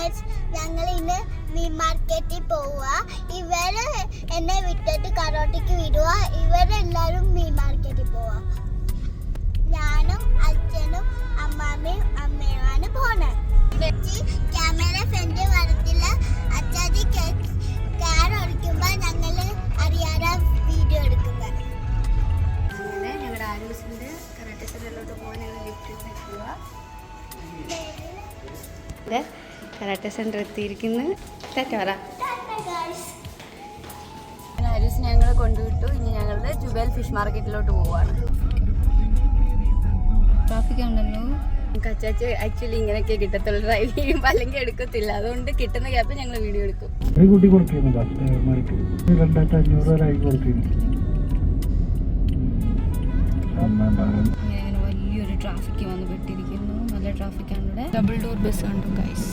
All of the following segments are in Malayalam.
ഗൈസ്, ഞങ്ങൾ ഇന്ന് മീൻ മാർക്കറ്റിൽ പോവുക. ഇവര് എന്നെ വിട്ടിട്ട് കരോട്ടിക്ക് വിടുക. ഇവരെല്ലാരും മീൻ മാർക്കറ്റിൽ പോവാ. ഞാനും അച്ഛനും അമ്മാമ്മയും അമ്മയുമാണ് പോണത്. ക്യാമറ ഫ്രണ്ട് വരത്തില്ല. അച്ചാതി കാർ ഓടിക്കുമ്പോ ഞങ്ങള് അറിയാതെ വീഡിയോ എടുക്കുന്നത്. അങ്ങനെ ഞങ്ങളുടെ ആലൂസിന്റെ കരാട്ടെ സെന്ററിലോട്ട് പോകാൻ ഞങ്ങൾ ലിഫ്റ്റിൽ പോവുക. കരാട്ടെ സെന്റർ എത്തിയിരിക്കുന്നു. ആലൂസ് ഞങ്ങൾ കൊണ്ടുവിട്ടു. ഇനി ഞങ്ങളുടെ ജുബേൽ ഫിഷ് മാർക്കറ്റിലോട്ട് പോവാണ്. ട്രാഫിക് ഉണ്ടല്ലോ. കച്ചാച്ച് ആക്ച്വലി ഇങ്ങനെയൊക്കെ കിട്ടത്തുള്ളൂ. ഡ്രൈവ് ചെയ്യുമ്പോൾ അല്ലെങ്കിൽ എടുക്കത്തില്ല. അതുകൊണ്ട് കിട്ടുന്ന ഗ്യാപ്പ് ഞങ്ങൾ വീഡിയോ എടുക്കും. അങ്ങനെ വലിയൊരു ട്രാഫിക് വന്ന് പെട്ടിരിക്കുന്നു. നല്ല ട്രാഫിക്കാണ് ഇവിടെ. ഡബിൾ ഡോർ ബസ് ഉണ്ട് ഗൈസ്.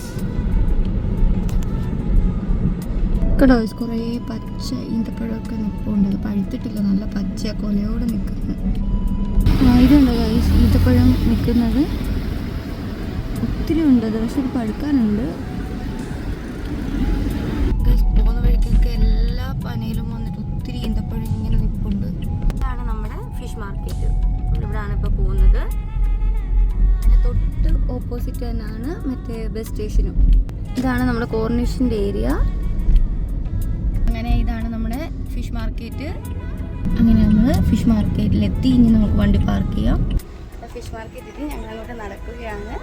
ഗൈസ് കുറേ പച്ച ഈന്തപ്പഴമൊക്കെ നിൽപ്പുണ്ട്. പഴുത്തിട്ടില്ല, നല്ല പച്ച കൊലയോടെ നിൽക്കുന്നു. ഇതുണ്ട് ഗൈസ് ഈന്തപ്പഴം നിൽക്കുന്നത്. ഒത്തിരി ഉണ്ട്, പക്ഷെ ഇത് പഴുക്കാനുണ്ട്. ഗൈസ് പോകുന്ന വഴിക്കൊക്കെ എല്ലാ പനയിലും വന്നിട്ട് ഒത്തിരി ഈന്തപ്പഴം ഇങ്ങനെ നിൽപ്പുണ്ട്. ഇതാണ് നമ്മുടെ ഫിഷ് മാർക്കറ്റ്. നമ്മളിവിടെയാണ് ഇപ്പോൾ പോകുന്നത്. അതിന് തൊട്ട് ഓപ്പോസിറ്റ് തന്നെയാണ് മറ്റേ ബസ് സ്റ്റേഷനും. ഇതാണ് നമ്മുടെ കോർണിഷിൻ്റെ ഏരിയ. അങ്ങനെ ഇതാണ് നമ്മുടെ ഫിഷ് മാർക്കറ്റ്. അങ്ങനെ നമ്മൾ ഫിഷ് മാർക്കറ്റിലെത്തി. ഇനി നമുക്ക് വണ്ടി പാർക്ക് ചെയ്യാം. ഫിഷ് മാർക്കറ്റിൽ ഞങ്ങൾ അങ്ങോട്ട് നടക്കുകയാണ്.